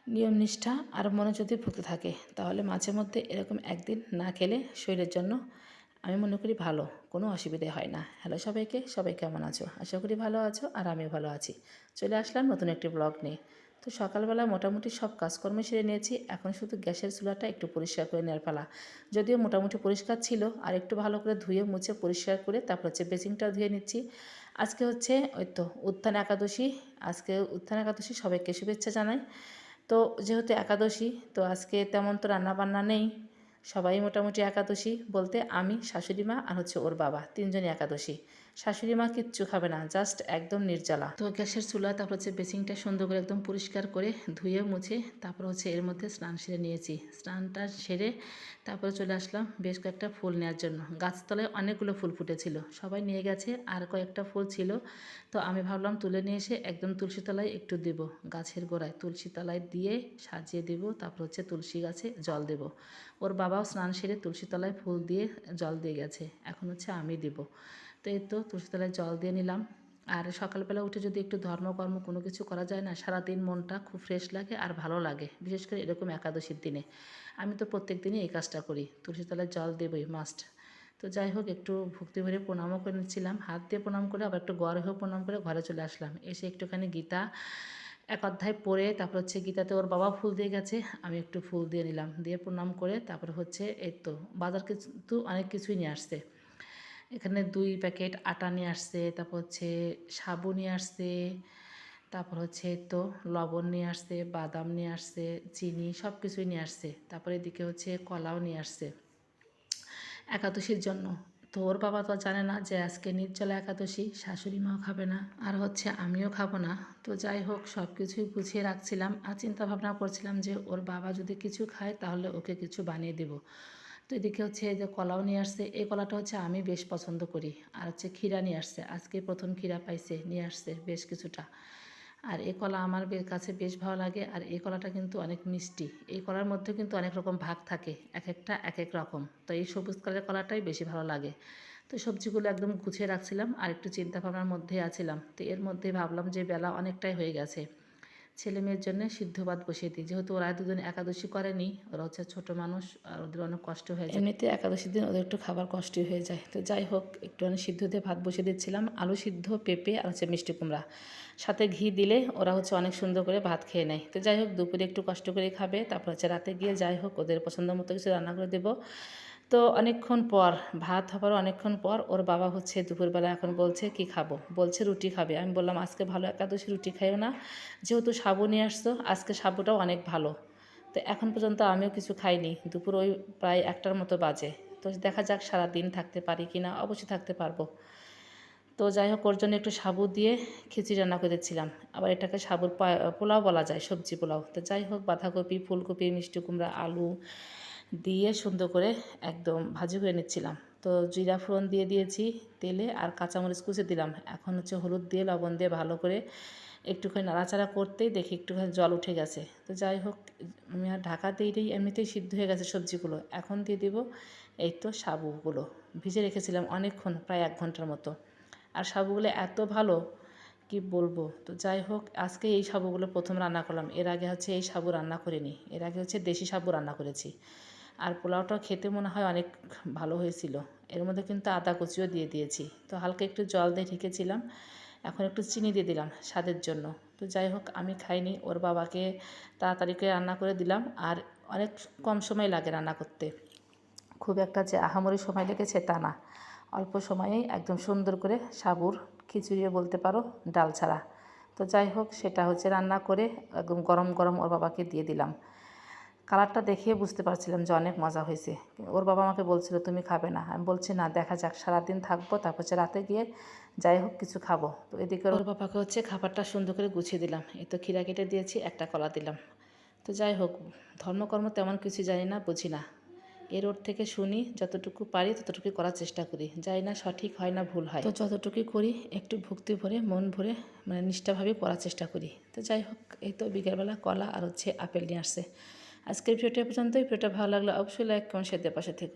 নিয়ম নিষ্ঠা আর মনে যদি ভুগতে থাকে তাহলে মাঝে মধ্যে এরকম একদিন না খেলে শরীরের জন্য আমি মনে করি ভালো, কোনো অসুবিধে হয় না। হ্যালো সবাইকে, সবাই কেমন আছো? আশা করি ভালো আছো আর আমিও ভালো আছি। চলে আসলাম নতুন একটি ব্লগ নিয়ে। তো সকালবেলা মোটামুটি সব কাজকর্ম সেরে নিয়েছি, এখন শুধু গ্যাসের চুলাটা একটু পরিষ্কার করে নেওয়ার পালা। যদিও মোটামুটি পরিষ্কার ছিল, আর একটু ভালো করে ধুয়ে মুছে পরিষ্কার করে তারপর হচ্ছে বেসিনটাও ধুয়ে নিচ্ছি। আজকে হচ্ছে ওই তো উত্থান একাদশী। আজকে উত্থান একাদশী, সবাইকে শুভেচ্ছা জানাই। তো যেহেতু একাদশী, তো আজকে তেমন তো রান্নাবান্না নেই। সবাই মোটামুটি একাদশী বলতে আমি, শাশুড়ি মা আর হচ্ছে ওর বাবা, তিনজনই একাদশী। শাশুড়ি মা কিচ্ছু খাবে না, জাস্ট একদম নির্জলা। তো গ্যাসের চুলা তারপর হচ্ছে বেসিনটা সুন্দর করে একদম পরিষ্কার করে ধুয়ে মুছে তারপর হচ্ছে এর মধ্যে স্নান সেরে নিয়েছি। স্নানটা সেরে তারপরে চলে আসলাম বেশ কয়েকটা ফুল নেওয়ার জন্য। গাছতলায় অনেকগুলো ফুল ফুটেছিল, সবাই নিয়ে গেছে, আর কয়েকটা ফুল ছিল। তো আমি ভাবলাম তুলে নিয়ে এসে একদম তুলসী তলায় একটু দেব, গাছের গোড়ায় তুলসী তলায় দিয়ে সাজিয়ে দেব। তারপর হচ্ছে তুলসী গাছে জল দেব। ওর বাবাও স্নান সেরে তুলসী তলায় ফুল দিয়ে জল দিয়ে গেছে, এখন হচ্ছে আমি দেব। তো এই তো তুলসী তলায় জল দিয়ে নিলাম। আর সকালবেলা উঠে যদি একটু ধর্মকর্ম কোনো কিছু করা যায় না, সারাদিন মনটা খুব ফ্রেশ লাগে আর ভালো লাগে, বিশেষ করে এরকম একাদশীর দিনে। আমি তো প্রত্যেক দিনই এই কাজটা করি, তুলসী তলায় জল দেবই মাস্ট। তো যাই হোক, একটু ভক্তি ভরে প্রণামও করে নিচ্ছিলাম, হাত দিয়ে প্রণাম করে আবার একটু গড় হয়েও প্রণাম করে ঘরে চলে আসলাম। এসে একটুখানি গীতা এক অধ্যায় পড়ে তারপর হচ্ছে গীতাতে ওর বাবা ফুল দিয়ে গেছে, আমি একটু ফুল দিয়ে নিলাম, দিয়ে প্রণাম করে তারপর হচ্ছে এই তো বাজার কিন্তু অনেক কিছুই নিয়ে আসছে। এখানে 2 প্যাকেট আটা নিয়ে আসছে, তারপর হচ্ছে সাবু নিয়ে আসছে, তারপর হচ্ছে তো লবণ নিয়ে আসছে, বাদাম নিয়ে আসছে, চিনি, সব কিছুই নিয়ে আসছে। তারপরে এদিকে হচ্ছে কলাও নিয়ে আসছে একাদশীর জন্য। তো ওর বাবা তো জানে না যে আজকে নির্জলা একাদশী, শাশুড়ি মাও খাবে না আর হচ্ছে আমিও খাবো না। তো যাই হোক, সব কিছুই গুছিয়ে রাখছিলাম আর চিন্তা ভাবনা করছিলাম যে ওর বাবা যদি কিছু খায় তাহলে ওকে কিছু বানিয়ে দেব। তো এদিকে হচ্ছে এই যে কলাও নিয়ে আসছে, এই কলাটা হচ্ছে আমি বেশ পছন্দ করি। আর হচ্ছে ক্ষীরা নিয়ে আসছে, আজকে প্রথম ক্ষীরা পাইছে, নিয়ে আসছে বেশ কিছুটা। আর এই কলা আমার কাছে বেশ ভালো লাগে, আর এই কলাটা কিন্তু অনেক মিষ্টি। এই কলার মধ্যে কিন্তু অনেক রকম ভাগ থাকে, এক একটা এক এক রকম। তো এই সবুজ কালারের কলাটাই বেশি ভালো লাগে। তো সবজিগুলো একদম গুছিয়ে রাখছিলাম আর একটু চিন্তা ভাবনার মধ্যে আছিলাম। তো এর মধ্যে ভাবলাম যে বেলা অনেকটাই হয়ে গেছে, ছেলে মেয়ের জন্য সিদ্ধ ভাত বসিয়ে দিই, যেহেতু ওরা দুজন একাদশী করেনি, ওরা হচ্ছে ছোটো মানুষ আর ওদের অনেক কষ্ট হয়ে যায়। এমনিতে একাদশীর দিন ওদের একটু খাবার কষ্টই হয়ে যায়। তো যাই হোক, একটু সিদ্ধ দিয়ে ভাত বসিয়ে দিচ্ছিলাম, আলু সিদ্ধ, পেঁপে আর হচ্ছে মিষ্টি কুমড়া, সাথে ঘি দিলে ওরা হচ্ছে অনেক সুন্দর করে ভাত খেয়ে নেয়। তো যাই হোক, দুপুরে একটু কষ্ট করে খাবে, তারপর হচ্ছে রাতে গিয়ে যাই হোক ওদের পছন্দ মতো কিছু রান্না করে দেবো। তো অনেকক্ষণ পর, ভাত হবার অনেকক্ষণ পর ওর বাবা হচ্ছে দুপুরবেলা এখন বলছে কি খাবো, বলছে রুটি খাবে। আমি বললাম আজকে ভালো একাদশী, রুটি খাইও না, যেহেতু সাবু নিয়ে আসছো, আজকে সাবুটাও অনেক ভালো। তো এখন পর্যন্ত আমিও কিছু খাইনি, দুপুর ওই প্রায় 1টার মতো বাজে। তো দেখা যাক সারা দিন থাকতে পারি কি না, অবশ্যই থাকতে পারবো। তো যাই হোক, ওর জন্য একটু সাবু দিয়ে খিচুড়ি রান্না করে দিচ্ছিলাম। আবার এটাকে সাবুর পোলাও বলা যায়, সবজি পোলাও। তো যাই হোক, বাঁধাকপি, ফুলকপি, মিষ্টি কুমড়া, আলু দিয়ে সুন্দর করে একদম ভাজি করে নিচ্ছিলাম। তো জিরা ফোড়ন দিয়ে দিয়েছি তেলে, আর কাঁচামরিচ কুচে দিলাম। এখন হচ্ছে হলুদ দিয়ে লবণ দিয়ে ভালো করে একটুখানি নাড়াচাড়া করতেই দেখি একটুখানি জল উঠে গেছে। তো যাই হোক, আমি আর ঢাকা দিয়েই এমনিতেই সিদ্ধ হয়ে গেছে সবজিগুলো। এখন দিয়ে দিব এই তো সাবুগুলো, ভিজে রেখেছিলাম অনেকক্ষণ, প্রায় 1 ঘন্টার মতো। আর সাবুগুলো এত ভালো কি বলবো। তো যাই হোক, আজকে এই সাবুগুলো প্রথম রান্না করলাম, এর আগে হচ্ছে এই সাবু রান্না করিনি, এর আগে হচ্ছে দেশি সাবু রান্না করেছি। আর পোলাওটাও খেতে মনে হয় অনেক ভালো হয়েছিল। এর মধ্যে কিন্তু আদা কুচিও দিয়ে দিয়েছি। তো হালকা একটু জল দিয়ে ঢেকেছিলাম, এখন একটু চিনি দিয়ে দিলাম স্বাদের জন্য। তো যাই হোক, আমি খাইনি, ওর বাবাকে তাড়াতাড়ি করে রান্না করে দিলাম। আর অনেক কম সময় লাগে রান্না করতে, খুব একটা যে আহামরি সময় লেগেছে তা না, অল্প সময়েই একদম সুন্দর করে সাবুর খিচুড়িও বলতে পারো, ডাল ছাড়া। তো যাই হোক, সেটা হচ্ছে রান্না করে একদম গরম গরম ওর বাবাকে দিয়ে দিলাম। কালারটা দেখে বুঝতে পারছিলাম যে অনেক মজা হয়েছে। ওর বাবা আমাকে বলছিল তুমি খাবে না, আমি বলছি না, দেখা যাক, সারাদিন থাকবো, তারপর হচ্ছে রাতে গিয়ে যাই হোক কিছু খাবো। তো এদিকে ওর বাবাকে হচ্ছে খাবারটা সুন্দর করে গুছিয়ে দিলাম, এই তো ক্ষীরা কেটে দিয়েছি, একটা কলা দিলাম। তো যাই হোক, ধর্মকর্ম তেমন কিছু জানি না, বুঝি না, এর ওর থেকে শুনি, যতটুকু পারি ততটুকুই করার চেষ্টা করি, জানি না সঠিক হয় না ভুল হয়। তো যতটুকুই করি একটু ভক্তি ভরে মন ভরে নিষ্ঠাভাবে করার চেষ্টা করি। তো যাই হোক, এই তো বিকেলবেলা কলা আর হচ্ছে আপেল নিয়ে আসছে। আজকের ভিডিওটা পর্যন্তই। ভিডিওটা ভালো লাগলে অবশ্যই লাইক কমেন্ট শেয়ার দিয়ে পাশে থেকো।